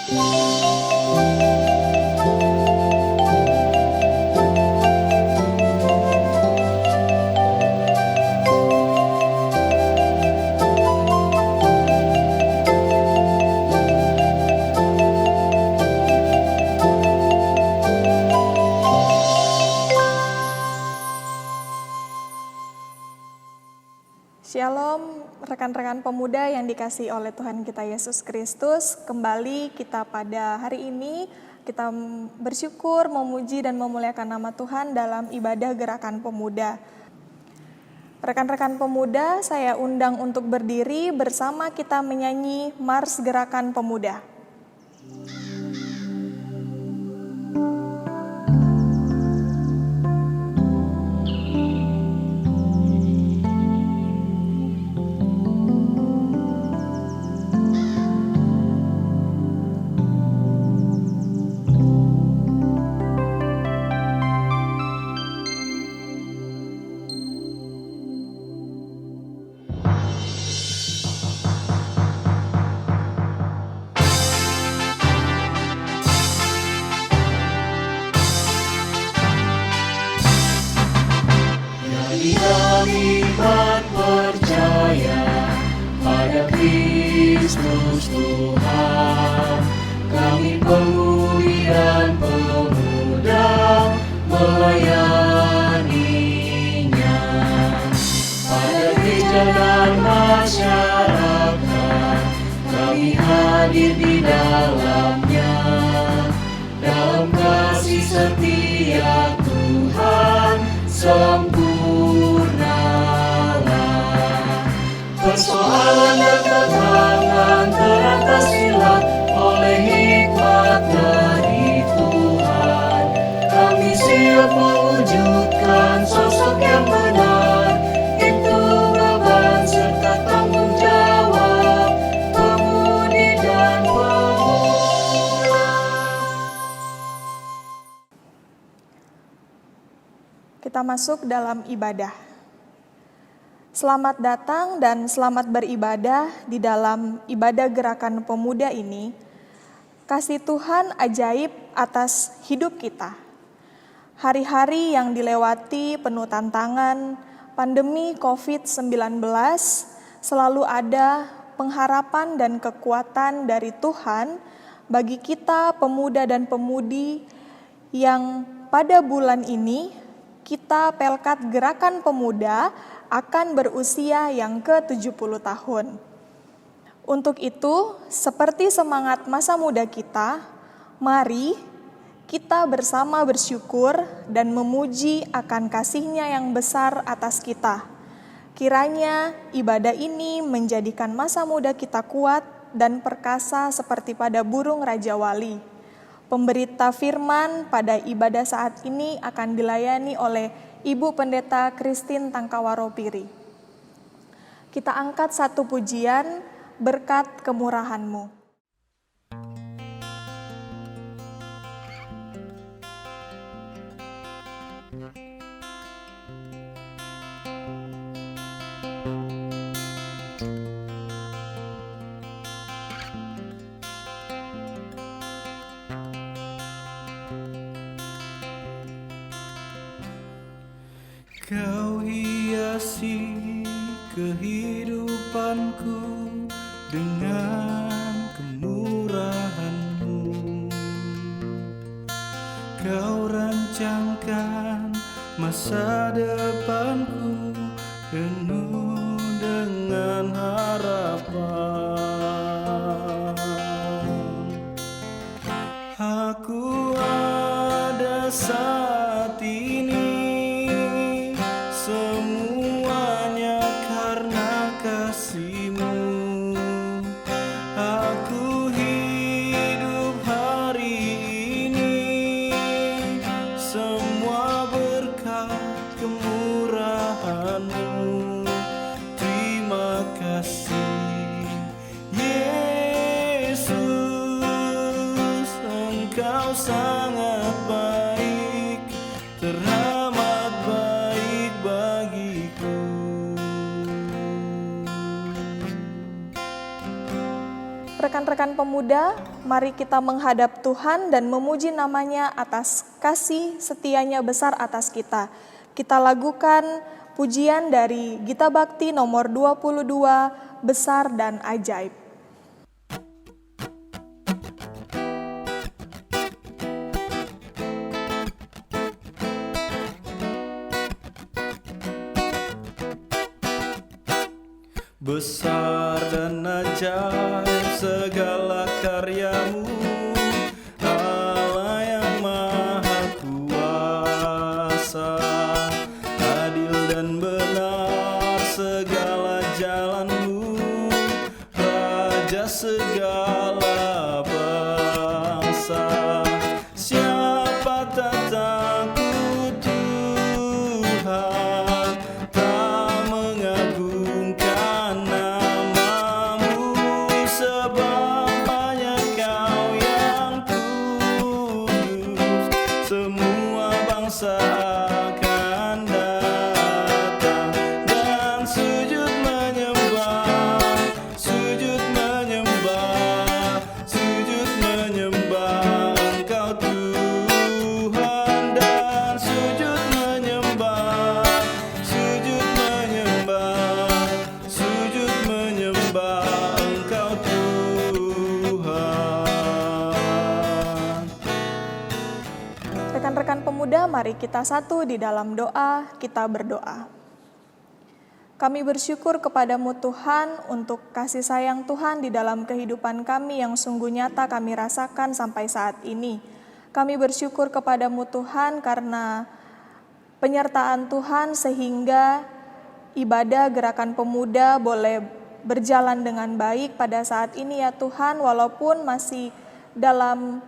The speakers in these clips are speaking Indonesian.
Shalom rekan-rekan pemuda yang dikasihi oleh Tuhan kita Yesus Kristus. Kembali kita pada hari ini kita bersyukur, memuji dan memuliakan nama Tuhan dalam ibadah gerakan pemuda. Rekan-rekan pemuda, saya undang untuk berdiri bersama kita menyanyi Mars Gerakan Pemuda. Iman percaya pada Kristus Tuhan, kami pemudi dan pemuda melayaninya. Pada gereja dan masyarakat, kami hadir di dalamnya. Dalam kasih setia Tuhan sempurnalah. Persoalan dan tantangan teratasilah oleh hikmat dari Tuhan. Kami siap mewujudkan sosok yang benar. Itu beban serta tanggung jawab pemudi dan pemuda. Kita masuk dalam ibadah. Selamat datang dan selamat beribadah di dalam ibadah gerakan pemuda ini. Kasih Tuhan ajaib atas hidup kita. Hari-hari yang dilewati penuh tantangan, pandemi COVID-19, selalu ada pengharapan dan kekuatan dari Tuhan bagi kita pemuda dan pemudi yang pada bulan ini kita Pelkat Gerakan Pemuda akan berusia yang ke-70 tahun. Untuk itu, seperti semangat masa muda kita, mari kita bersama bersyukur dan memuji akan kasih-Nya yang besar atas kita. Kiranya ibadah ini menjadikan masa muda kita kuat dan perkasa seperti pada burung Raja Wali. Pemberita firman pada ibadah saat ini akan dilayani oleh Ibu Pendeta Christine Tangkawaro-Piri. Kita angkat satu pujian, berkat kemurahan-Mu. Kau hiasi kehidupanku dengan kemurahan-Mu. Kau rancangkan masa depanku penuh dengan harapan. Aku ada saat ini semuanya karena kasih-Mu. Aku hidup hari ini semua berkat kemurahan-Mu. Terima kasih Yesus, Engkau sangat baik, teramat baik bagiku. Rekan-rekan pemuda, mari kita menghadap Tuhan dan memuji namanya atas kasih setianya besar atas kita. Kita lakukan pujian dari Gita Bakti nomor 22, Besar dan Ajaib. Besar dan ajaib segala karyamu, Allah yang maha kuasa. Adil dan benar segala jalanmu, Raja segala bangsa. Siapa tak takut Tuhan, tak mengagungkan namamu, sebab banyak Kau yang kudus. Semua bangsa akan datang dan sujud menyembah, sujud menyembah, sujud menyembah Engkau Tuhan, dan sujud menyembah, sujud menyembah, sujud menyembah Engkau Tuhan. Rekan-rekan pemuda, mari kita satu di dalam doa, kita berdoa. Kami bersyukur kepadamu Tuhan untuk kasih sayang Tuhan di dalam kehidupan kami yang sungguh nyata kami rasakan sampai saat ini. Kami bersyukur kepadamu Tuhan karena penyertaan Tuhan sehingga ibadah gerakan pemuda boleh berjalan dengan baik pada saat ini ya Tuhan, walaupun masih dalam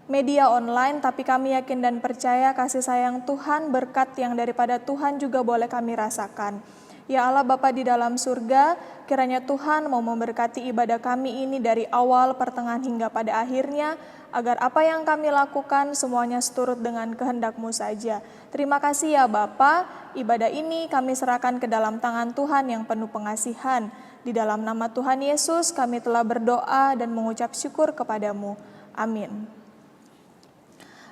media online, tapi kami yakin dan percaya kasih sayang Tuhan, berkat yang daripada Tuhan juga boleh kami rasakan. Ya Allah Bapa di dalam surga, kiranya Tuhan mau memberkati ibadah kami ini dari awal, pertengahan hingga pada akhirnya, agar apa yang kami lakukan semuanya seturut dengan kehendak-Mu saja. Terima kasih ya Bapa, ibadah ini kami serahkan ke dalam tangan Tuhan yang penuh pengasihan. Di dalam nama Tuhan Yesus kami telah berdoa dan mengucap syukur kepadamu. Amin.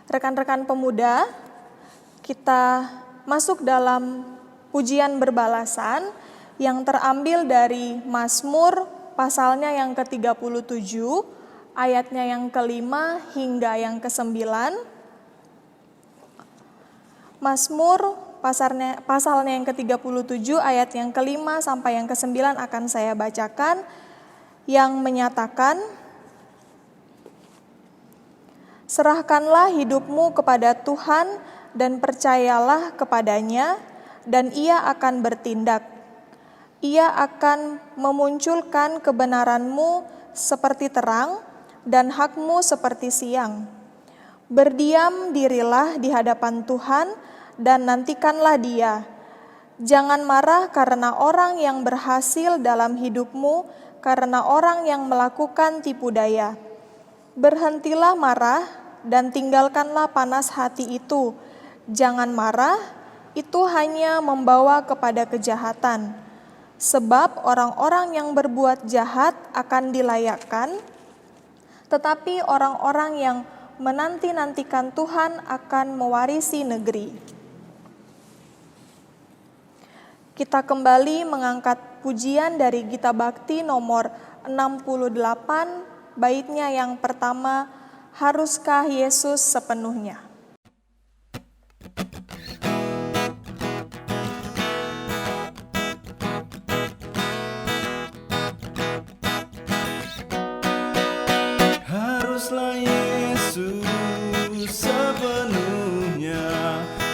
Rekan-rekan pemuda, kita masuk dalam pujian berbalasan yang terambil dari Mazmur pasalnya yang ke-37, ayatnya yang ke-5 hingga yang ke-9. Mazmur pasalnya yang ke-37, ayat yang ke-5 sampai yang ke-9 akan saya bacakan, yang menyatakan, serahkanlah hidupmu kepada Tuhan dan percayalah kepadanya, dan Ia akan bertindak. Ia akan memunculkan kebenaranmu seperti terang dan hakmu seperti siang. Berdiam dirilah di hadapan Tuhan dan nantikanlah Dia. Jangan marah karena orang yang berhasil dalam hidupmu, karena orang yang melakukan tipu daya. Berhentilah marah dan tinggalkanlah panas hati itu. Jangan marah, itu hanya membawa kepada kejahatan. Sebab orang-orang yang berbuat jahat akan dilayakkan, tetapi orang-orang yang menanti-nantikan Tuhan akan mewarisi negeri. Kita kembali mengangkat pujian dari Gita Bakti nomor 68, baitnya yang pertama, Haruskah Yesus Sepenuhnya. Haruslah Yesus sepenuhnya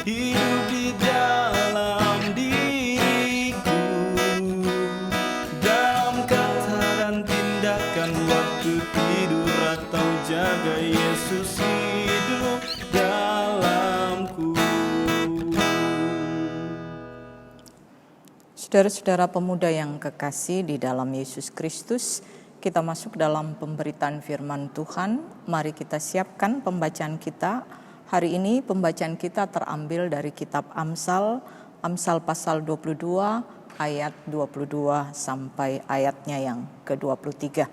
hidup di dalam diriku, dalam kata dan tindakan, waktu tidur atau jaga, Yesus hidup dalamku. Saudara-saudara pemuda yang kekasih di dalam Yesus Kristus, kita masuk dalam pemberitaan firman Tuhan. Mari kita siapkan pembacaan kita. Hari ini pembacaan kita terambil dari kitab Amsal pasal 22 ayat 22 sampai ayatnya yang ke-23.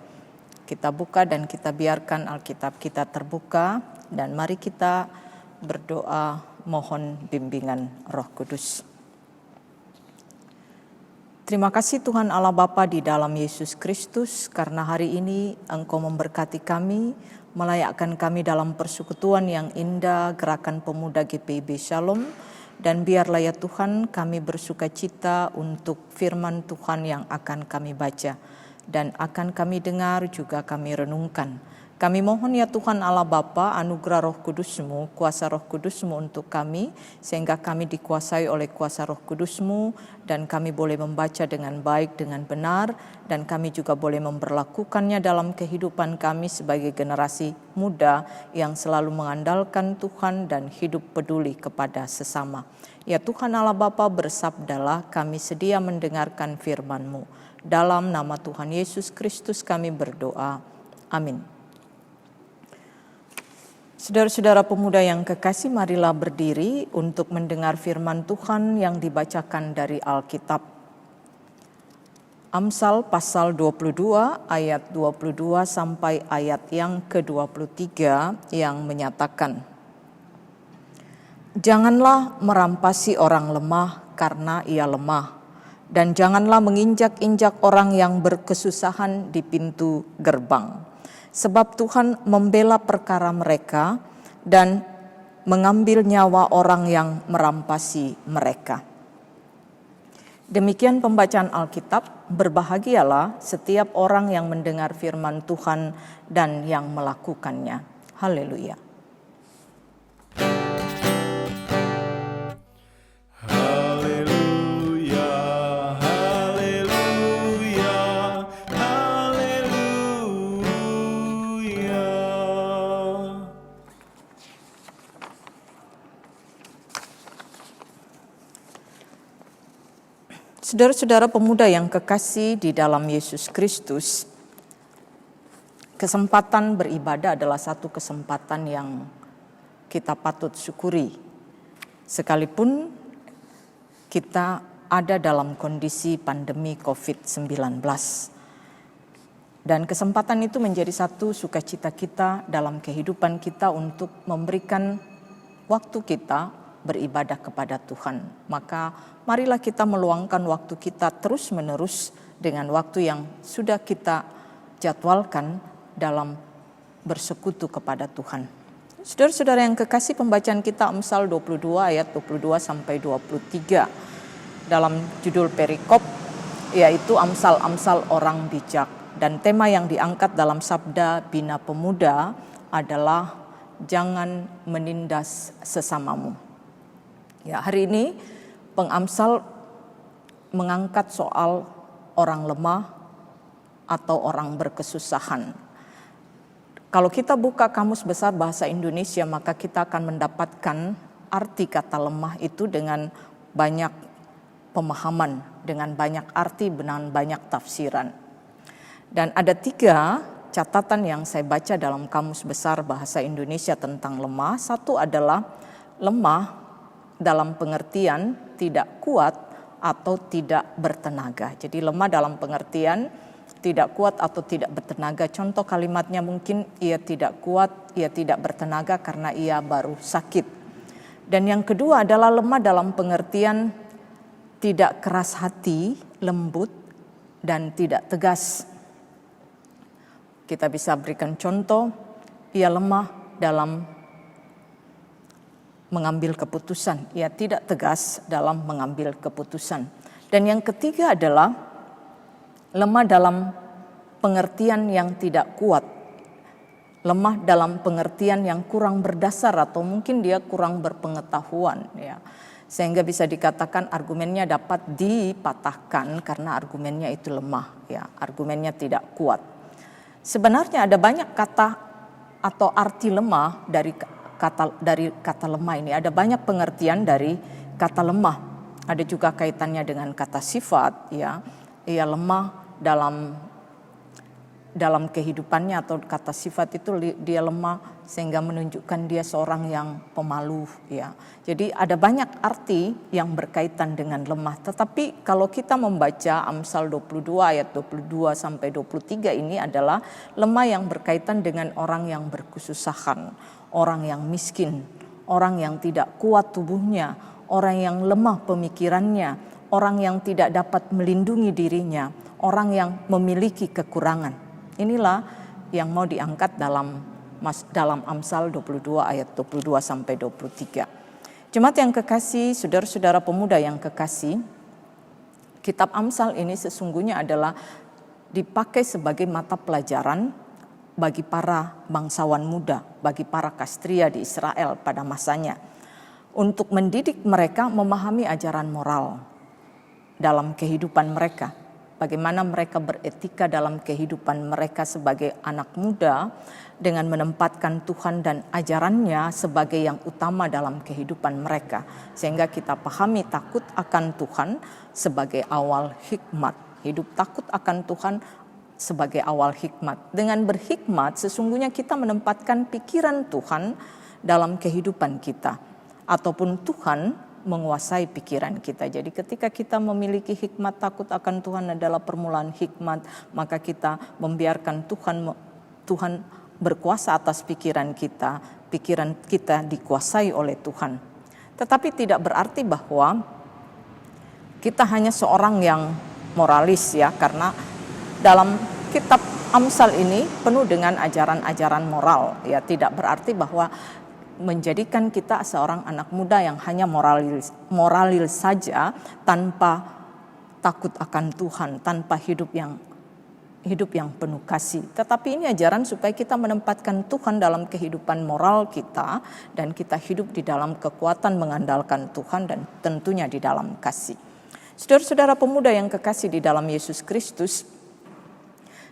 Kita buka dan kita biarkan Alkitab kita terbuka, dan mari kita berdoa mohon bimbingan Roh Kudus. Terima kasih Tuhan Allah Bapa di dalam Yesus Kristus, karena hari ini Engkau memberkati kami, melayakkan kami dalam persekutuan yang indah Gerakan Pemuda GPIB Shalom. Dan biarlah ya Tuhan kami bersuka cita untuk firman Tuhan yang akan kami baca dan akan kami dengar juga kami renungkan. Kami mohon ya Tuhan Allah Bapa, anugerah Roh Kudus-Mu, kuasa Roh Kudus-Mu untuk kami, sehingga kami dikuasai oleh kuasa Roh Kudus-Mu, dan kami boleh membaca dengan baik, dengan benar, dan kami juga boleh memperlakukannya dalam kehidupan kami sebagai generasi muda yang selalu mengandalkan Tuhan dan hidup peduli kepada sesama. Ya Tuhan Allah Bapa, bersabdalah, kami sedia mendengarkan firman-Mu. Dalam nama Tuhan Yesus Kristus kami berdoa. Amin. Saudara-saudara pemuda yang kekasih, marilah berdiri untuk mendengar firman Tuhan yang dibacakan dari Alkitab. Amsal pasal 22 ayat 22 sampai ayat yang ke-23 yang menyatakan, "Janganlah merampasi orang lemah karena ia lemah, dan janganlah menginjak-injak orang yang berkesusahan di pintu gerbang. Sebab Tuhan membela perkara mereka dan mengambil nyawa orang yang merampasi mereka." Demikian pembacaan Alkitab. Berbahagialah setiap orang yang mendengar firman Tuhan dan yang melakukannya. Haleluya. Saudara-saudara pemuda yang kekasih di dalam Yesus Kristus, kesempatan beribadah adalah satu kesempatan yang kita patut syukuri. Sekalipun kita ada dalam kondisi pandemi COVID-19. Dan kesempatan itu menjadi satu sukacita kita dalam kehidupan kita untuk memberikan waktu kita beribadah kepada Tuhan. Maka marilah kita meluangkan waktu kita terus-menerus dengan waktu yang sudah kita jadwalkan dalam bersekutu kepada Tuhan. Saudara-saudara yang kekasih, pembacaan kita Amsal 22 ayat 22 sampai 23 dalam judul perikop, yaitu Amsal-amsal orang bijak. Dan tema yang diangkat dalam Sabda Bina Pemuda adalah jangan menindas sesamamu. Ya, hari ini pengamsal mengangkat soal orang lemah atau orang berkesusahan. Kalau kita buka Kamus Besar Bahasa Indonesia, maka kita akan mendapatkan arti kata lemah itu dengan banyak pemahaman, dengan banyak arti, dengan banyak tafsiran. Dan ada 3 catatan yang saya baca dalam Kamus Besar Bahasa Indonesia tentang lemah. Satu adalah lemah dalam pengertian tidak kuat atau tidak bertenaga. Jadi lemah dalam pengertian tidak kuat atau tidak bertenaga. Contoh kalimatnya mungkin ia tidak kuat, ia tidak bertenaga karena ia baru sakit. Dan yang kedua adalah lemah dalam pengertian tidak keras hati, lembut, dan tidak tegas. Kita bisa berikan contoh, ia lemah dalam mengambil keputusan, ia tidak tegas dalam mengambil keputusan. Dan yang ketiga adalah lemah dalam pengertian yang tidak kuat, lemah dalam pengertian yang kurang berdasar atau mungkin dia kurang berpengetahuan, ya. Sehingga bisa dikatakan argumennya dapat dipatahkan karena argumennya itu lemah, ya, argumennya tidak kuat. Sebenarnya ada banyak kata atau arti lemah dari kata lemah ini. Ada banyak pengertian dari kata lemah. Ada juga kaitannya dengan kata sifat, ya. Ia lemah dalam kehidupannya, atau kata sifat itu dia lemah sehingga menunjukkan dia seorang yang pemalu ya. Jadi ada banyak arti yang berkaitan dengan lemah. Tetapi kalau kita membaca Amsal 22 ayat 22 sampai 23 ini adalah lemah yang berkaitan dengan orang yang berkesusahan, orang yang miskin, orang yang tidak kuat tubuhnya, orang yang lemah pemikirannya, orang yang tidak dapat melindungi dirinya, orang yang memiliki kekurangan. Inilah yang mau diangkat dalam Amsal 22 ayat 22 sampai 23. Jemaat yang kekasih, saudara-saudara pemuda yang kekasih, kitab Amsal ini sesungguhnya adalah dipakai sebagai mata pelajaran bagi para bangsawan muda, bagi para kastria di Israel pada masanya, untuk mendidik mereka memahami ajaran moral dalam kehidupan mereka. Bagaimana mereka beretika dalam kehidupan mereka sebagai anak muda dengan menempatkan Tuhan dan ajarannya sebagai yang utama dalam kehidupan mereka. Sehingga kita pahami takut akan Tuhan sebagai awal hikmat. Hidup takut akan Tuhan sebagai awal hikmat. Dengan berhikmat sesungguhnya kita menempatkan pikiran Tuhan dalam kehidupan kita. Ataupun Tuhan menguasai pikiran kita. Jadi ketika kita memiliki hikmat, takut akan Tuhan adalah permulaan hikmat, maka kita membiarkan Tuhan berkuasa atas pikiran kita dikuasai oleh Tuhan. Tetapi tidak berarti bahwa kita hanya seorang yang moralis ya, karena dalam kitab Amsal ini penuh dengan ajaran-ajaran moral ya. Tidak berarti bahwa menjadikan kita seorang anak muda yang hanya moralis saja, tanpa takut akan Tuhan, tanpa hidup yang penuh kasih. Tetapi ini ajaran supaya kita menempatkan Tuhan dalam kehidupan moral kita, dan kita hidup di dalam kekuatan mengandalkan Tuhan dan tentunya di dalam kasih. Saudara-saudara pemuda yang kekasih di dalam Yesus Kristus,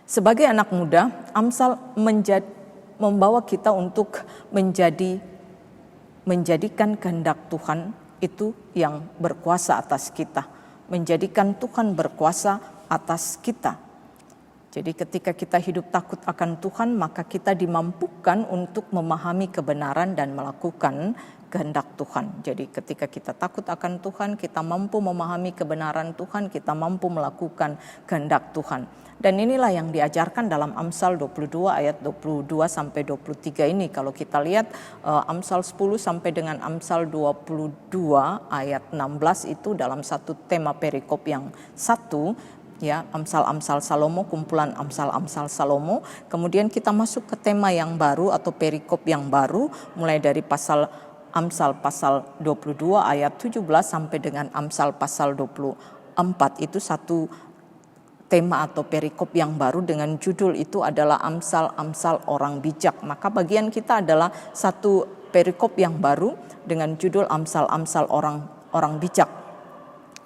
sebagai anak muda, Amsal membawa kita untuk menjadikan kehendak Tuhan itu yang berkuasa atas kita. Menjadikan Tuhan berkuasa atas kita. Jadi ketika kita hidup takut akan Tuhan, maka kita dimampukan untuk memahami kebenaran dan melakukan kehendak Tuhan. Jadi ketika kita takut akan Tuhan, kita mampu memahami kebenaran Tuhan, kita mampu melakukan kehendak Tuhan. Dan inilah yang diajarkan dalam Amsal 22 ayat 22 sampai 23 ini. Kalau kita lihat Amsal 10 sampai dengan Amsal 22 ayat 16 itu dalam satu tema perikop yang satu, ya, Amsal-amsal Salomo, kumpulan Amsal-amsal Salomo. Kemudian kita masuk ke tema yang baru atau perikop yang baru, mulai dari Amsal pasal 22 ayat 17 sampai dengan Amsal pasal 24. Itu satu tema atau perikop yang baru dengan judul itu adalah Amsal-amsal orang bijak. Maka bagian kita adalah satu perikop yang baru dengan judul Amsal-amsal orang bijak.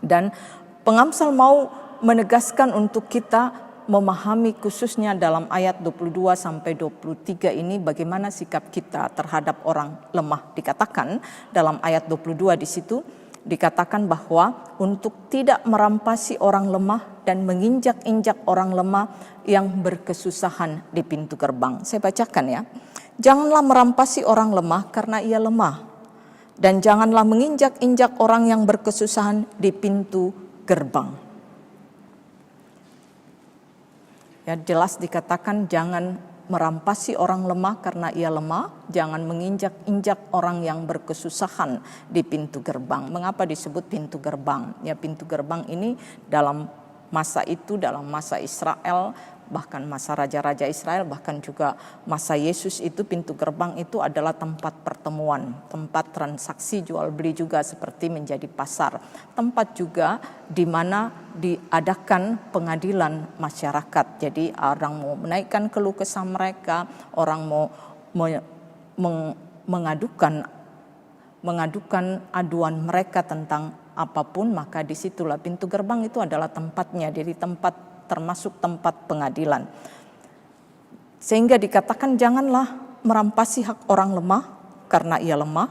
Dan pengamsal mau menegaskan untuk kita memahami khususnya dalam ayat 22 sampai 23 ini bagaimana sikap kita terhadap orang lemah. Dikatakan dalam ayat 22 di situ, dikatakan bahwa untuk tidak merampasi orang lemah dan menginjak-injak orang lemah yang berkesusahan di pintu gerbang. Saya bacakan ya. Janganlah merampasi orang lemah karena ia lemah, dan janganlah menginjak-injak orang yang berkesusahan di pintu gerbang. Ya, jelas dikatakan jangan merampasi orang lemah karena ia lemah, jangan menginjak-injak orang yang berkesusahan di pintu gerbang. Mengapa disebut pintu gerbang? Ya, pintu gerbang ini dalam masa itu, dalam masa Israel, bahkan masa raja-raja Israel, bahkan juga masa Yesus itu, pintu gerbang itu adalah tempat pertemuan, tempat transaksi jual beli juga seperti menjadi pasar, tempat juga di mana diadakan pengadilan masyarakat. Jadi orang mau menaikkan keluh kesah mereka, orang mau mengadukan aduan mereka tentang apapun, maka disitulah pintu gerbang itu adalah tempatnya, jadi termasuk tempat pengadilan. Sehingga dikatakan janganlah merampasi hak orang lemah karena ia lemah,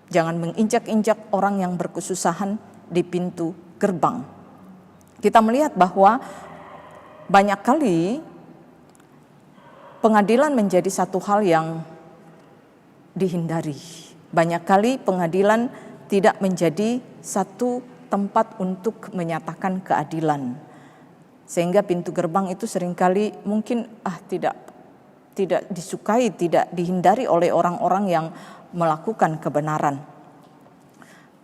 jangan menginjak-injak orang yang berkesusahan di pintu gerbang. Kita melihat bahwa banyak kali pengadilan menjadi satu hal yang dihindari. Banyak kali pengadilan tidak menjadi satu tempat untuk menyatakan keadilan. Sehingga pintu gerbang itu seringkali mungkin tidak disukai, tidak dihindari oleh orang-orang yang melakukan kebenaran.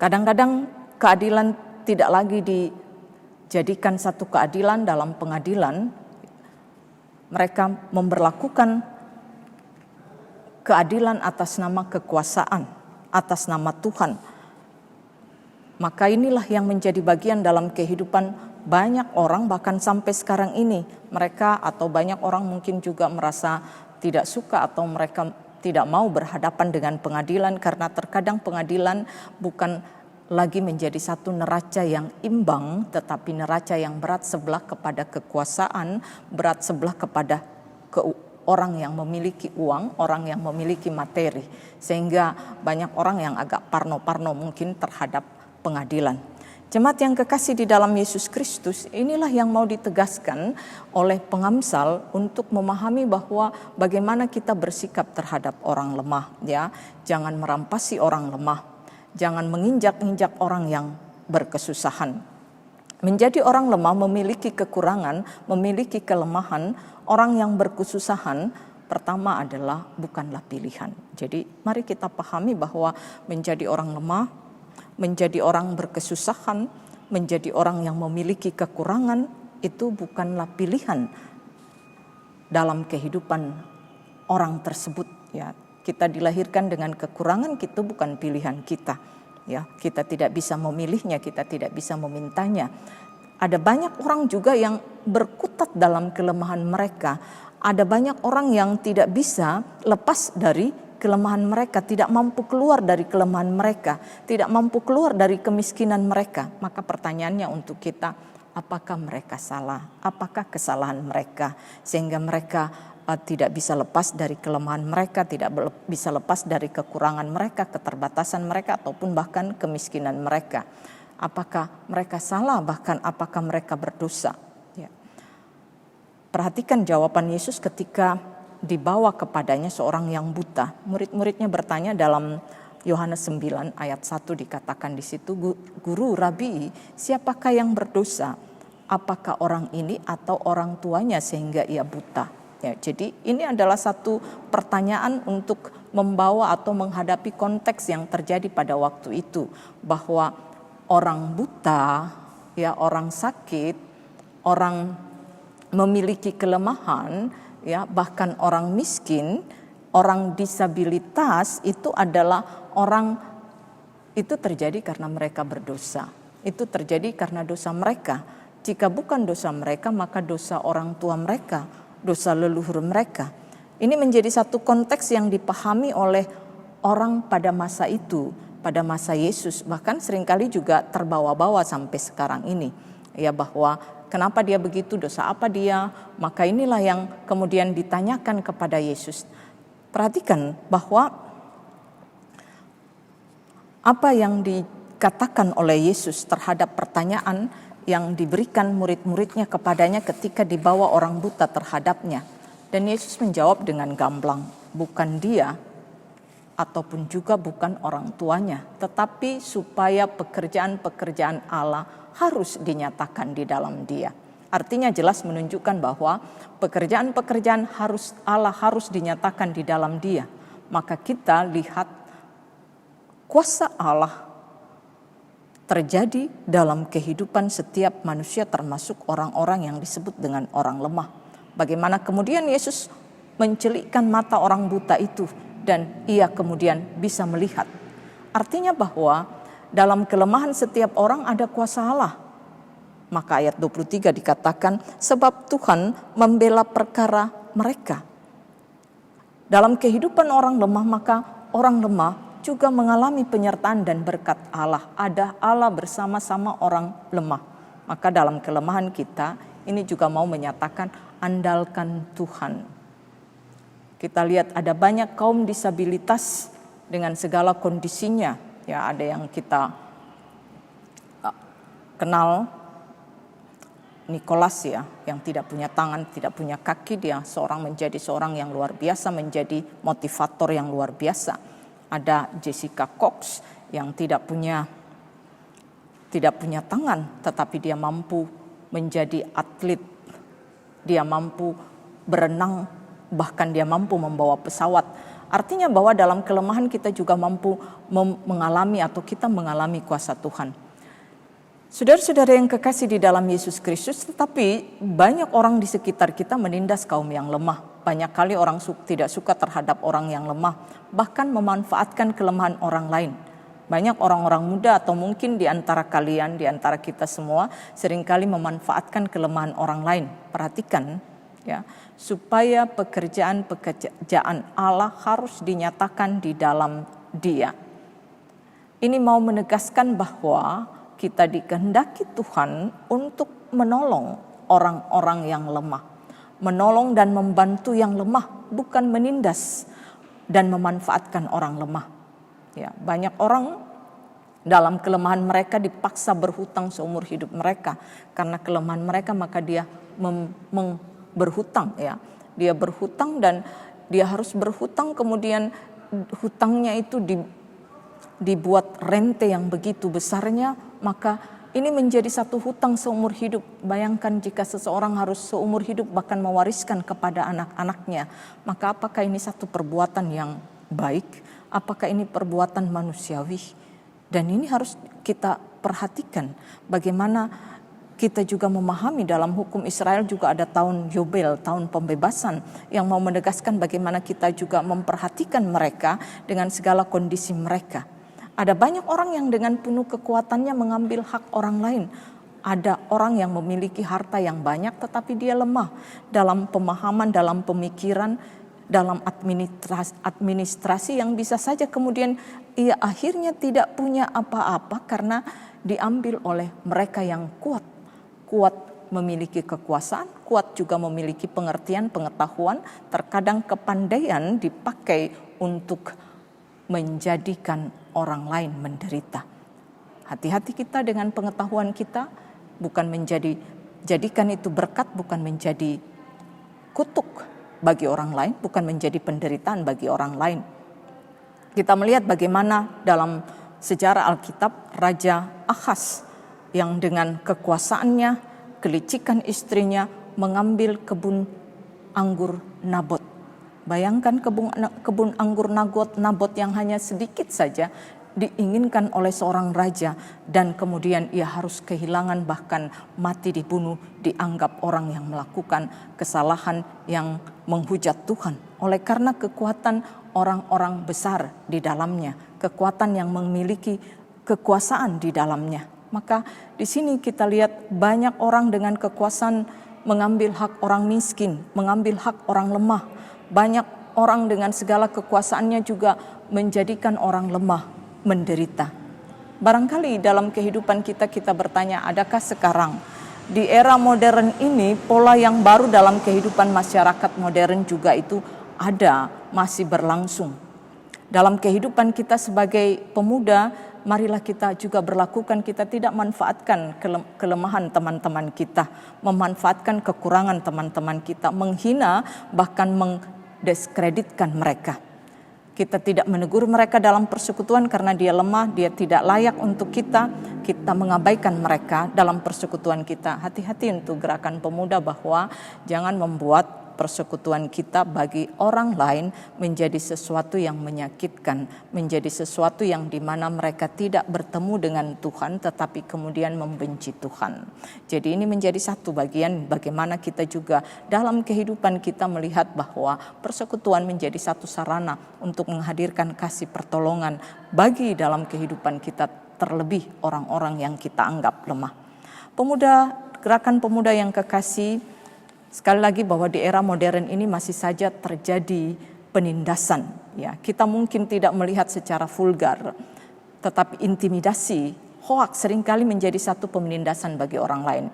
Kadang-kadang keadilan tidak lagi dijadikan satu keadilan dalam pengadilan. Mereka memberlakukan keadilan atas nama kekuasaan, atas nama Tuhan. Maka inilah yang menjadi bagian dalam kehidupan banyak orang, bahkan sampai sekarang ini. Mereka atau banyak orang mungkin juga merasa tidak suka atau mereka tidak mau berhadapan dengan pengadilan, karena terkadang pengadilan bukan lagi menjadi satu neraca yang imbang, tetapi neraca yang berat sebelah kepada kekuasaan, berat sebelah kepada orang yang memiliki uang, orang yang memiliki materi. Sehingga banyak orang yang agak parno-parno mungkin terhadap pengadilan. Jemaat yang kekasih di dalam Yesus Kristus, inilah yang mau ditegaskan oleh pengamsal untuk memahami bahwa bagaimana kita bersikap terhadap orang lemah, ya. Jangan merampasi orang lemah, jangan menginjak-injak orang yang berkesusahan. Menjadi orang lemah memiliki kekurangan, memiliki kelemahan. Orang yang berkesusahan pertama adalah bukanlah pilihan. Jadi mari kita pahami bahwa menjadi orang lemah, menjadi orang berkesusahan, menjadi orang yang memiliki kekurangan itu bukanlah pilihan dalam kehidupan orang tersebut, ya. Kita dilahirkan dengan kekurangan, itu bukan pilihan kita, ya. Kita tidak bisa memilihnya, kita tidak bisa memintanya. Ada banyak orang juga yang berkutat dalam kelemahan mereka. Ada banyak orang yang tidak bisa lepas dari kelemahan mereka, tidak mampu keluar dari kelemahan mereka, tidak mampu keluar dari kemiskinan mereka. Maka pertanyaannya untuk kita, apakah mereka salah? Apakah kesalahan mereka sehingga mereka tidak bisa lepas dari kelemahan mereka, tidak bisa lepas dari kekurangan mereka, keterbatasan mereka, ataupun bahkan kemiskinan mereka? Apakah mereka salah, bahkan apakah mereka berdosa? Ya. Perhatikan jawaban Yesus ketika dibawa kepadanya seorang yang buta. Murid-muridnya bertanya dalam Yohanes 9 ayat 1 dikatakan di situ, "Guru, Rabi, siapakah yang berdosa? Apakah orang ini atau orang tuanya sehingga ia buta?" Ya, jadi ini adalah satu pertanyaan untuk membawa atau menghadapi konteks yang terjadi pada waktu itu, bahwa orang buta, ya, orang sakit, orang memiliki kelemahan, ya, bahkan orang miskin, orang disabilitas itu adalah orang, itu terjadi karena mereka berdosa. Itu terjadi karena dosa mereka. Jika bukan dosa mereka, maka dosa orang tua mereka, dosa leluhur mereka. Ini menjadi satu konteks yang dipahami oleh orang pada masa itu, pada masa Yesus, bahkan seringkali juga terbawa-bawa sampai sekarang ini, ya, bahwa kenapa dia begitu, dosa apa dia. Maka inilah yang kemudian ditanyakan kepada Yesus. Perhatikan bahwa apa yang dikatakan oleh Yesus terhadap pertanyaan yang diberikan murid-muridnya kepadanya ketika dibawa orang buta terhadapnya. Dan Yesus menjawab dengan gamblang, bukan dia ataupun juga bukan orang tuanya, tetapi supaya pekerjaan-pekerjaan Allah harus dinyatakan di dalam dia. Artinya jelas menunjukkan bahwa pekerjaan-pekerjaan Allah harus dinyatakan di dalam dia. Maka kita lihat kuasa Allah terjadi dalam kehidupan setiap manusia, termasuk orang-orang yang disebut dengan orang lemah. Bagaimana kemudian Yesus mencelikkan mata orang buta itu dan ia kemudian bisa melihat. Artinya bahwa dalam kelemahan setiap orang ada kuasa Allah. Maka ayat 23 dikatakan, sebab Tuhan membela perkara mereka. Dalam kehidupan orang lemah, maka orang lemah juga mengalami penyertaan dan berkat Allah. Ada Allah bersama-sama orang lemah. Maka dalam kelemahan kita, ini juga mau menyatakan andalkan Tuhan. Kita lihat ada banyak kaum disabilitas dengan segala kondisinya. Ya, ada yang kita kenal Nikolas ya, yang tidak punya tangan, tidak punya kaki, dia menjadi seorang yang luar biasa, menjadi motivator yang luar biasa. Ada Jessica Cox yang tidak punya tangan, tetapi dia mampu menjadi atlet, dia mampu berenang, bahkan dia mampu membawa pesawat. Artinya bahwa dalam kelemahan kita juga mampu mengalami atau kita mengalami kuasa Tuhan. Saudara-saudara yang kekasih di dalam Yesus Kristus, tetapi banyak orang di sekitar kita menindas kaum yang lemah. Banyak kali orang tidak suka terhadap orang yang lemah, bahkan memanfaatkan kelemahan orang lain. Banyak orang-orang muda atau mungkin di antara kalian, di antara kita semua, seringkali memanfaatkan kelemahan orang lain. Perhatikan ya, supaya pekerjaan Allah harus dinyatakan di dalam Dia. Ini mau menegaskan bahwa kita dikehendaki Tuhan untuk menolong orang-orang yang lemah. Menolong dan membantu yang lemah, bukan menindas dan memanfaatkan orang lemah. Ya, banyak orang dalam kelemahan mereka dipaksa berhutang seumur hidup mereka. Karena kelemahan mereka maka dia berhutang ya. Dia berhutang dan dia harus berhutang, kemudian hutangnya itu dibuat rente yang begitu besarnya, maka ini menjadi satu hutang seumur hidup. Bayangkan jika seseorang harus seumur hidup bahkan mewariskan kepada anak-anaknya, maka apakah ini satu perbuatan yang baik? Apakah ini perbuatan manusiawi? Dan ini harus kita perhatikan bagaimana kita juga memahami dalam hukum Israel juga ada tahun Yobel, tahun pembebasan, yang mau menegaskan bagaimana kita juga memperhatikan mereka dengan segala kondisi mereka. Ada banyak orang yang dengan penuh kekuatannya mengambil hak orang lain. Ada orang yang memiliki harta yang banyak tetapi dia lemah dalam pemahaman, dalam pemikiran, dalam administrasi yang bisa saja kemudian ia akhirnya tidak punya apa-apa karena diambil oleh mereka yang kuat. Kuat memiliki kekuasaan, kuat juga memiliki pengertian, pengetahuan, terkadang kepandaian dipakai untuk menjadikan orang lain menderita. Hati-hati kita dengan pengetahuan kita, bukan jadikan itu berkat, bukan menjadi kutuk bagi orang lain, bukan menjadi penderitaan bagi orang lain. Kita melihat bagaimana dalam sejarah Alkitab Raja Ahaz yang dengan kekuasaannya, kelicikan istrinya mengambil kebun anggur Nabot. Bayangkan kebun anggur Nabot yang hanya sedikit saja diinginkan oleh seorang raja dan kemudian ia harus kehilangan bahkan mati dibunuh, dianggap orang yang melakukan kesalahan yang menghujat Tuhan. Oleh karena kekuatan orang-orang besar di dalamnya, kekuatan yang memiliki kekuasaan di dalamnya. Maka di sini kita lihat banyak orang dengan kekuasaan mengambil hak orang miskin, mengambil hak orang lemah. Banyak orang dengan segala kekuasaannya juga menjadikan orang lemah menderita. Barangkali dalam kehidupan kita bertanya, adakah sekarang di era modern ini pola yang baru dalam kehidupan masyarakat modern juga itu ada, masih berlangsung. Dalam kehidupan kita sebagai pemuda, marilah kita juga berlakukan, kita tidak manfaatkan kelemahan teman-teman kita, memanfaatkan kekurangan teman-teman kita, menghina bahkan mendiskreditkan mereka. Kita tidak menegur mereka dalam persekutuan karena dia lemah, dia tidak layak untuk kita mengabaikan mereka dalam persekutuan kita. Hati-hati untuk gerakan pemuda bahwa jangan membuat persekutuan kita bagi orang lain menjadi sesuatu yang menyakitkan, menjadi sesuatu yang dimana mereka tidak bertemu dengan Tuhan tetapi kemudian membenci Tuhan. Jadi ini menjadi satu bagian bagaimana kita juga dalam kehidupan kita melihat bahwa persekutuan menjadi satu sarana untuk menghadirkan kasih pertolongan bagi dalam kehidupan kita, terlebih orang-orang yang kita anggap lemah. Gerakan pemuda yang kekasih, sekali lagi bahwa di era modern ini masih saja terjadi penindasan. Ya, kita mungkin tidak melihat secara vulgar, tetapi intimidasi, hoaks seringkali menjadi satu penindasan bagi orang lain.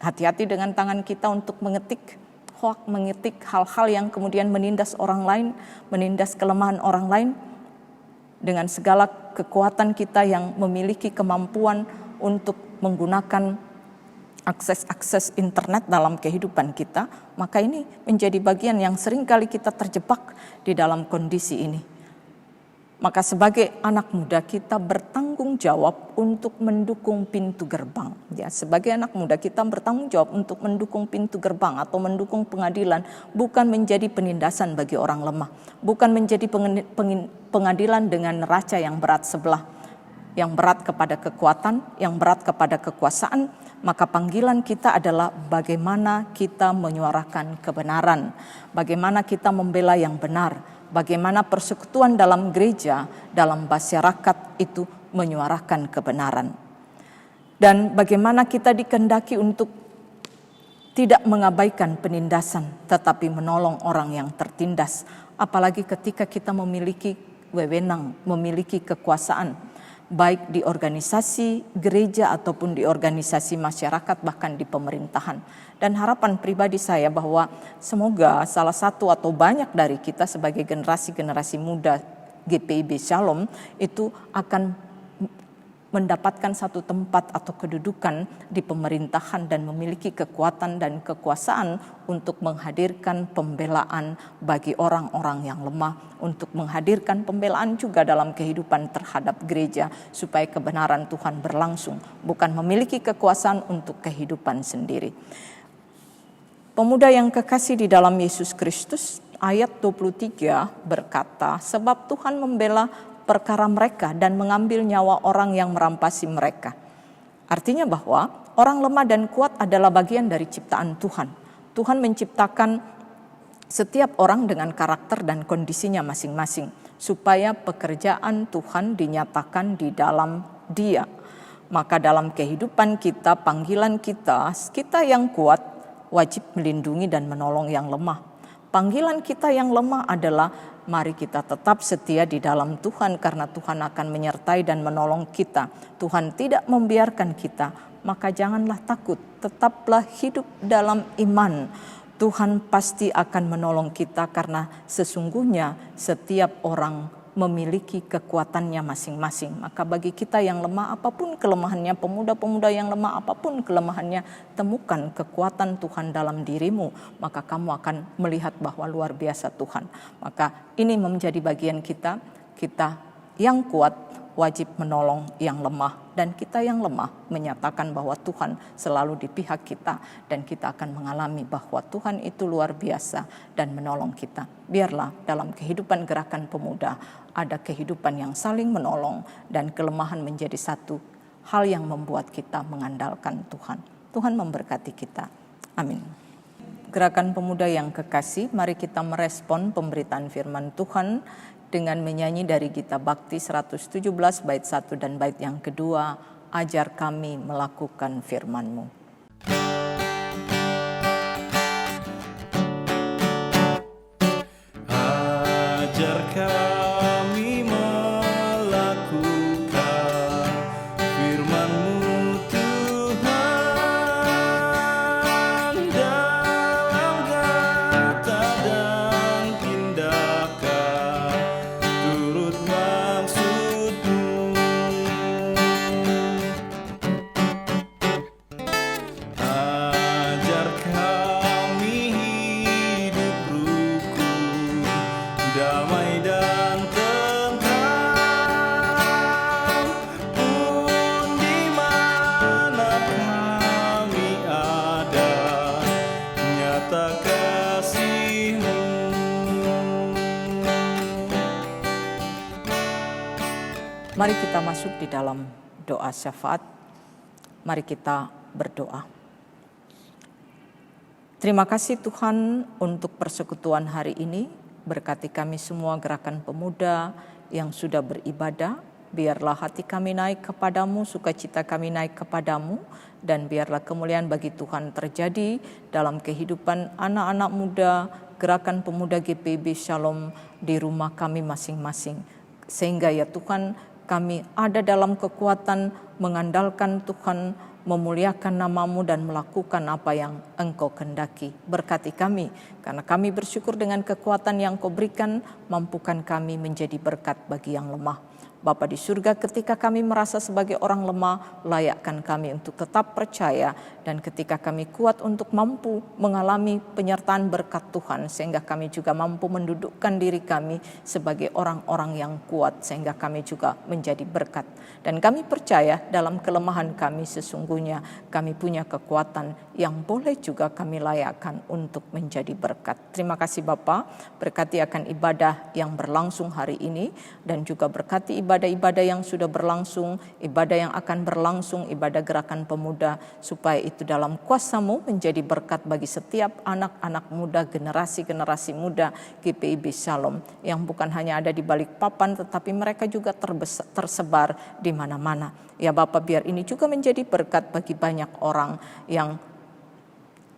Hati-hati dengan tangan kita untuk mengetik hoaks, mengetik hal-hal yang kemudian menindas orang lain, menindas kelemahan orang lain. Dengan segala kekuatan kita yang memiliki kemampuan untuk menggunakan akses internet dalam kehidupan kita, maka ini menjadi bagian yang sering kali kita terjebak di dalam kondisi ini. Maka sebagai anak muda kita bertanggung jawab untuk mendukung pintu gerbang. Ya, sebagai anak muda kita bertanggung jawab untuk mendukung pintu gerbang atau mendukung pengadilan, bukan menjadi penindasan bagi orang lemah, bukan menjadi pengadilan dengan neraca yang berat sebelah, yang berat kepada kekuatan, yang berat kepada kekuasaan. Maka panggilan kita adalah bagaimana kita menyuarakan kebenaran, bagaimana kita membela yang benar, bagaimana persekutuan dalam gereja, dalam masyarakat itu menyuarakan kebenaran. Dan bagaimana kita dikehendaki untuk tidak mengabaikan penindasan, tetapi menolong orang yang tertindas. Apalagi ketika kita memiliki wewenang, memiliki kekuasaan, baik di organisasi gereja ataupun di organisasi masyarakat, bahkan di pemerintahan. Dan harapan pribadi saya bahwa semoga salah satu atau banyak dari kita sebagai generasi-generasi muda GPIB Shalom itu akan mendapatkan satu tempat atau kedudukan di pemerintahan dan memiliki kekuatan dan kekuasaan untuk menghadirkan pembelaan bagi orang-orang yang lemah, untuk menghadirkan pembelaan juga dalam kehidupan terhadap gereja supaya kebenaran Tuhan berlangsung, bukan memiliki kekuasaan untuk kehidupan sendiri. Pemuda yang kekasih di dalam Yesus Kristus, ayat 23 berkata, sebab Tuhan membela perkara mereka dan mengambil nyawa orang yang merampasi mereka. Artinya bahwa orang lemah dan kuat adalah bagian dari ciptaan Tuhan. Tuhan menciptakan setiap orang dengan karakter dan kondisinya masing-masing, supaya pekerjaan Tuhan dinyatakan di dalam Dia. Maka dalam kehidupan kita, panggilan kita yang kuat wajib melindungi dan menolong yang lemah. Panggilan kita yang lemah adalah mari kita tetap setia di dalam Tuhan, karena Tuhan akan menyertai dan menolong kita. Tuhan tidak membiarkan kita, maka janganlah takut, tetaplah hidup dalam iman. Tuhan pasti akan menolong kita, karena sesungguhnya setiap orang memiliki kekuatannya masing-masing. Maka bagi kita yang lemah, apapun kelemahannya, pemuda-pemuda yang lemah, apapun kelemahannya, temukan kekuatan Tuhan dalam dirimu, maka kamu akan melihat bahwa luar biasa Tuhan. Maka ini menjadi bagian kita yang kuat wajib menolong yang lemah, dan kita yang lemah menyatakan bahwa Tuhan selalu di pihak kita, dan kita akan mengalami bahwa Tuhan itu luar biasa dan menolong kita. Biarlah dalam kehidupan gerakan pemuda ada kehidupan yang saling menolong, dan kelemahan menjadi satu hal yang membuat kita mengandalkan Tuhan. Tuhan memberkati kita. Amin. Gerakan pemuda yang kekasih, mari kita merespon pemberitaan firman Tuhan dengan menyanyi dari Gita Bakti 117 bait 1 dan bait yang kedua, ajar kami melakukan firman-Mu. Ajar kami melakukan firman-Mu Tuhan, dalam kata dan tindakan turut maksud-Mu. Ajar kami hidup rukun, damai dan tentram, pun di mana kami ada, nyata kasih-Mu. Mari kita masuk di dalam doa syafaat. Mari kita berdoa. Terima kasih Tuhan untuk persekutuan hari ini. Berkati kami semua gerakan pemuda yang sudah beribadah. Biarlah hati kami naik kepadamu, sukacita kami naik kepadamu, dan biarlah kemuliaan bagi Tuhan terjadi dalam kehidupan anak-anak muda, gerakan pemuda GPIB Shalom di rumah kami masing-masing. Sehingga ya Tuhan, kami ada dalam kekuatan mengandalkan Tuhan, memuliakan nama-Mu dan melakukan apa yang Engkau kehendaki. Berkati kami, karena kami bersyukur dengan kekuatan yang Kau berikan, mampukan kami menjadi berkat bagi yang lemah. Bapa di surga, ketika kami merasa sebagai orang lemah, layakkan kami untuk tetap percaya, dan ketika kami kuat untuk mampu mengalami penyertaan berkat Tuhan, sehingga kami juga mampu mendudukkan diri kami sebagai orang-orang yang kuat, sehingga kami juga menjadi berkat. Dan kami percaya dalam kelemahan kami sesungguhnya kami punya kekuatan yang boleh juga kami layakkan untuk menjadi berkat. Terima kasih Bapa, berkati akan ibadah yang berlangsung hari ini, dan juga berkati ibadah-ibadah yang sudah berlangsung, ibadah yang akan berlangsung, ibadah gerakan pemuda, supaya itu dalam kuasa-Mu menjadi berkat bagi setiap anak-anak muda, generasi-generasi muda GPIB Shalom, yang bukan hanya ada di Balikpapan, tetapi mereka juga tersebar di mana-mana. Ya Bapa, biar ini juga menjadi berkat bagi banyak orang yang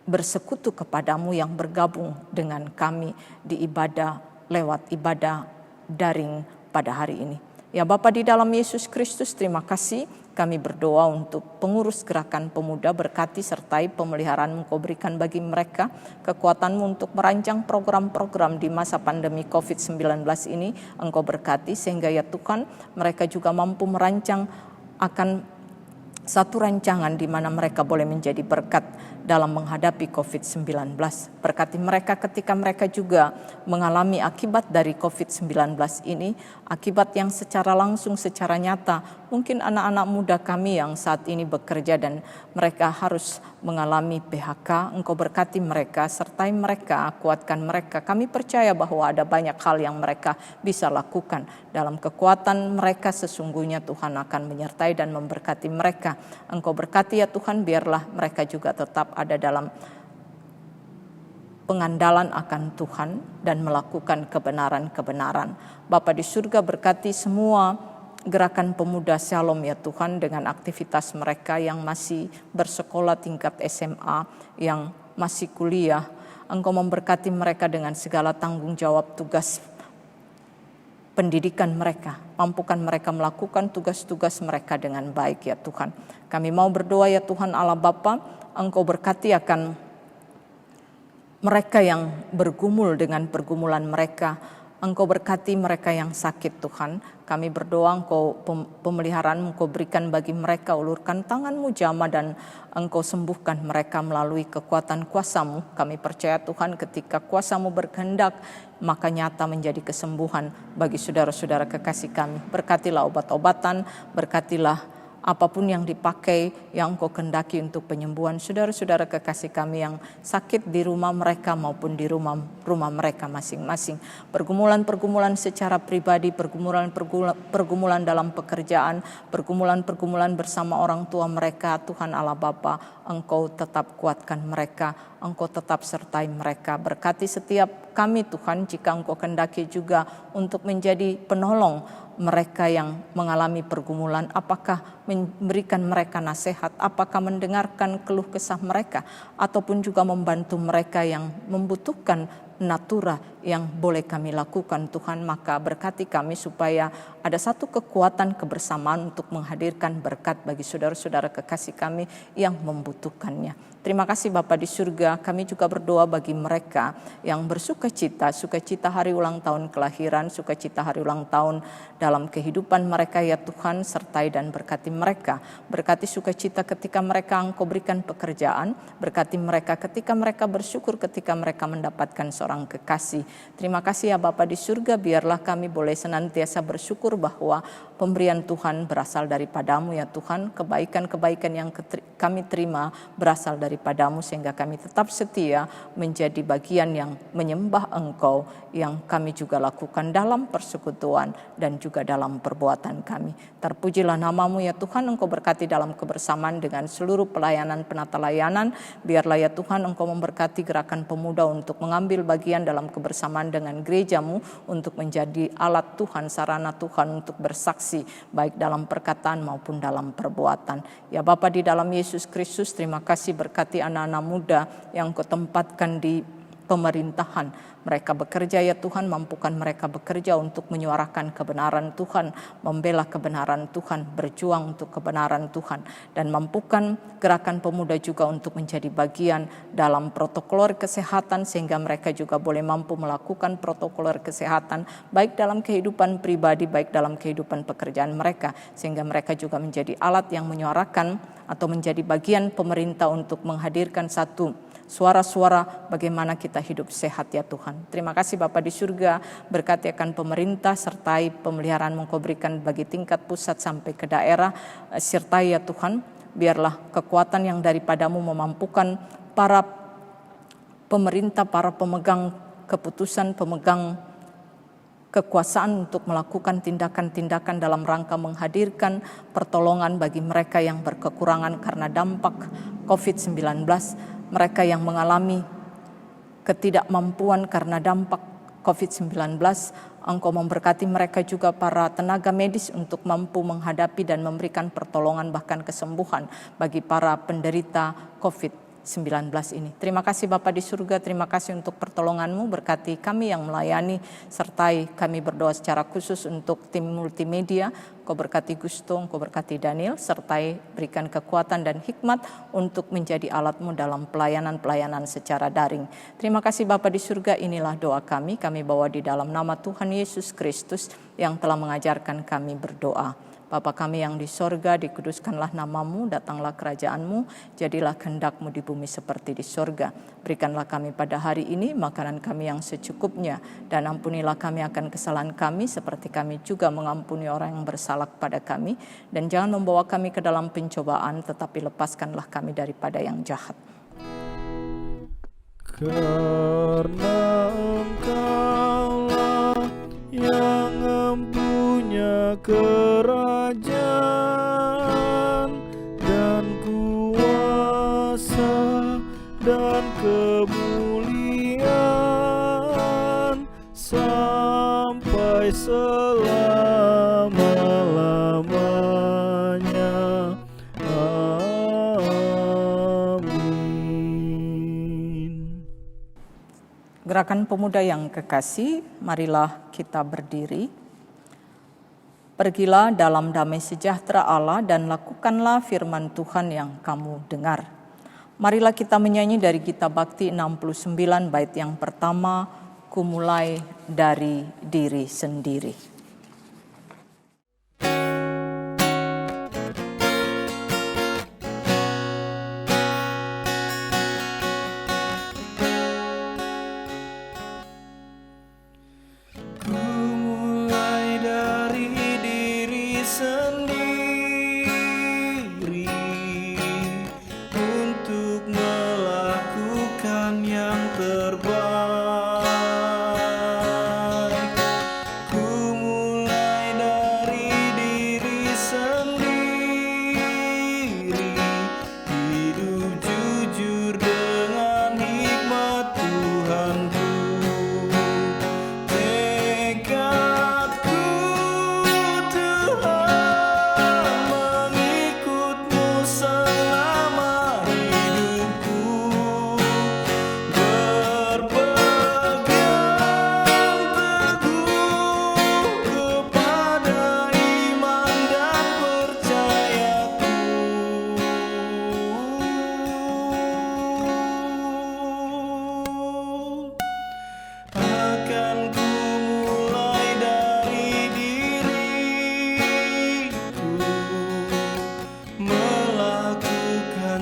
bersekutu kepadamu, yang bergabung dengan kami di ibadah lewat ibadah daring pada hari ini. Ya Bapa, di dalam Yesus Kristus, terima kasih kami berdoa untuk pengurus gerakan pemuda, berkati sertai pemeliharaan Engkau berikan bagi mereka, kekuatan-Mu untuk merancang program-program di masa pandemi COVID-19 ini. Engkau berkati sehingga ya Tuhan, mereka juga mampu merancang akan satu rancangan di mana mereka boleh menjadi berkat dalam menghadapi COVID-19. Berkati mereka ketika mereka juga mengalami akibat dari COVID-19 ini, akibat yang secara langsung, secara nyata. Mungkin anak-anak muda kami yang saat ini bekerja dan mereka harus mengalami PHK, Engkau berkati mereka, sertai mereka, kuatkan mereka. Kami percaya bahwa ada banyak hal yang mereka bisa lakukan. Dalam kekuatan mereka sesungguhnya Tuhan akan menyertai dan memberkati mereka. Engkau berkati ya Tuhan, biarlah mereka juga tetap ada dalam pengandalan akan Tuhan dan melakukan kebenaran-kebenaran. Bapa di surga, berkati semua gerakan pemuda Shalom ya Tuhan, dengan aktivitas mereka yang masih bersekolah tingkat SMA, yang masih kuliah. Engkau memberkati mereka dengan segala tanggung jawab tugas pendidikan mereka. Mampukan mereka melakukan tugas-tugas mereka dengan baik ya Tuhan. Kami mau berdoa ya Tuhan Allah Bapa, Engkau berkati akan mereka yang bergumul dengan pergumulan mereka. Engkau berkati mereka yang sakit Tuhan. Kami berdoa Engkau pemeliharaan Engkau berikan bagi mereka. Ulurkan tangan-Mu jamah dan Engkau sembuhkan mereka melalui kekuatan kuasa-Mu. Kami percaya Tuhan, ketika kuasa-Mu berkehendak, maka nyata menjadi kesembuhan bagi saudara-saudara kekasih kami. Berkatilah obat-obatan, berkatilah apapun yang dipakai, yang Engkau kehendaki untuk penyembuhan saudara-saudara kekasih kami yang sakit di rumah mereka maupun di rumah mereka masing-masing. Pergumulan-pergumulan secara pribadi, pergumulan dalam pekerjaan, pergumulan bersama orang tua mereka, Tuhan Allah Bapa, Engkau tetap kuatkan mereka, Engkau tetap sertai mereka. Berkati setiap kami Tuhan, jika Engkau kehendaki juga untuk menjadi penolong mereka yang mengalami pergumulan, apakah memberikan mereka nasihat, apakah mendengarkan keluh kesah mereka, ataupun juga membantu mereka yang membutuhkan natura yang boleh kami lakukan Tuhan. Maka berkati kami supaya ada satu kekuatan kebersamaan untuk menghadirkan berkat bagi saudara-saudara kekasih kami yang membutuhkannya. Terima kasih Bapa di surga, kami juga berdoa bagi mereka yang bersukacita, sukacita hari ulang tahun kelahiran, sukacita hari ulang tahun dalam kehidupan mereka ya Tuhan, sertai dan berkati mereka. Berkati sukacita ketika mereka Engkau berikan pekerjaan, berkati mereka ketika mereka bersyukur, ketika mereka mendapatkan seorang kekasih. Terima kasih ya Bapa di surga, biarlah kami boleh senantiasa bersyukur bahwa pemberian Tuhan berasal daripadamu ya Tuhan, kebaikan-kebaikan yang kami terima berasal daripadamu, sehingga kami tetap setia menjadi bagian yang menyembah Engkau, yang kami juga lakukan dalam persekutuan dan juga dalam perbuatan kami. Terpujilah namamu ya Tuhan, Engkau berkati dalam kebersamaan dengan seluruh pelayanan penata layanan. Biarlah ya Tuhan Engkau memberkati gerakan pemuda untuk mengambil bagian dalam kebersamaan dengan gerejamu, untuk menjadi alat Tuhan, sarana Tuhan untuk bersaksi baik dalam perkataan maupun dalam perbuatan. Ya Bapa di dalam Yesus Kristus, terima kasih berkati anak-anak muda yang Kau tempatkan di pemerintahan. Mereka bekerja ya Tuhan, mampukan mereka bekerja untuk menyuarakan kebenaran Tuhan, membela kebenaran Tuhan, berjuang untuk kebenaran Tuhan. Dan mampukan gerakan pemuda juga untuk menjadi bagian dalam protokol kesehatan, sehingga mereka juga boleh mampu melakukan protokol kesehatan, baik dalam kehidupan pribadi, baik dalam kehidupan pekerjaan mereka. Sehingga mereka juga menjadi alat yang menyuarakan atau menjadi bagian pemerintah untuk menghadirkan satu suara-suara bagaimana kita hidup sehat ya Tuhan. Terima kasih Bapa di surga, berkati akan pemerintah, sertai pemeliharaan Engkau berikan bagi tingkat pusat sampai ke daerah. Sertai ya Tuhan, biarlah kekuatan yang daripadamu memampukan para pemerintah, para pemegang keputusan, pemegang kekuasaan untuk melakukan tindakan-tindakan dalam rangka menghadirkan pertolongan bagi mereka yang berkekurangan karena dampak COVID-19, mereka yang mengalami ketidakmampuan karena dampak COVID-19. Engkau memberkati mereka juga para tenaga medis untuk mampu menghadapi dan memberikan pertolongan bahkan kesembuhan bagi para penderita COVID-19 ini. Terima kasih Bapa di surga, terima kasih untuk pertolongan-Mu, berkati kami yang melayani, sertai kami berdoa secara khusus untuk tim multimedia. Kau berkati Gusto, Kau berkati Daniel, sertai berikan kekuatan dan hikmat untuk menjadi alat-Mu dalam pelayanan-pelayanan secara daring. Terima kasih Bapa di surga, inilah doa kami bawa di dalam nama Tuhan Yesus Kristus yang telah mengajarkan kami berdoa. Bapa kami yang di sorga, dikuduskanlah namamu, datanglah kerajaan-Mu, jadilah kehendak-Mu di bumi seperti di sorga. Berikanlah kami pada hari ini makanan kami yang secukupnya, dan ampunilah kami akan kesalahan kami, seperti kami juga mengampuni orang yang bersalah kepada kami. Dan jangan membawa kami ke dalam pencobaan, tetapi lepaskanlah kami daripada yang jahat. Karena Engkaulah yang mempunyai kerajaan dan kuasa dan kemuliaan sampai selama-lamanya. Amin. Gerakan pemuda yang kekasih, marilah kita berdiri. Pergilah dalam damai sejahtera Allah dan lakukanlah firman Tuhan yang kamu dengar. Marilah kita menyanyi dari Gita Bakti 69 bait yang pertama, ku mulai dari diri sendiri.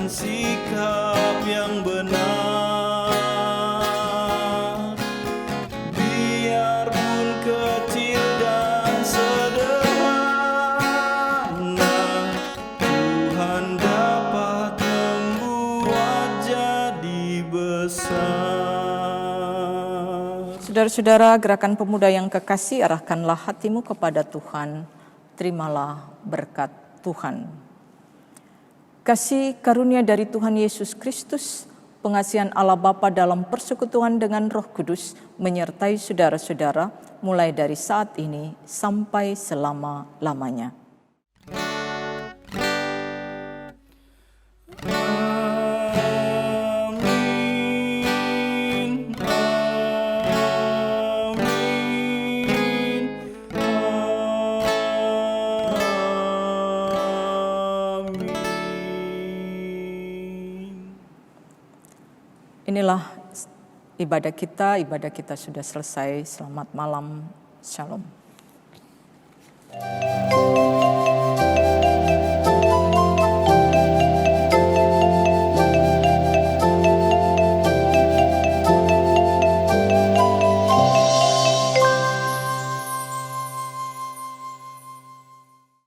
Sikap yang benar, biarpun kecil dan sederhana, Tuhan dapat membuat jadi besar. Saudara-saudara, gerakan pemuda yang kekasih, arahkanlah hatimu kepada Tuhan, terimalah berkat Tuhan. Kasih karunia dari Tuhan Yesus Kristus, pengasihan Allah Bapa dalam persekutuan dengan Roh Kudus menyertai saudara-saudara mulai dari saat ini sampai selama-lamanya. Amin. Inilah ibadah kita sudah selesai. Selamat malam, shalom.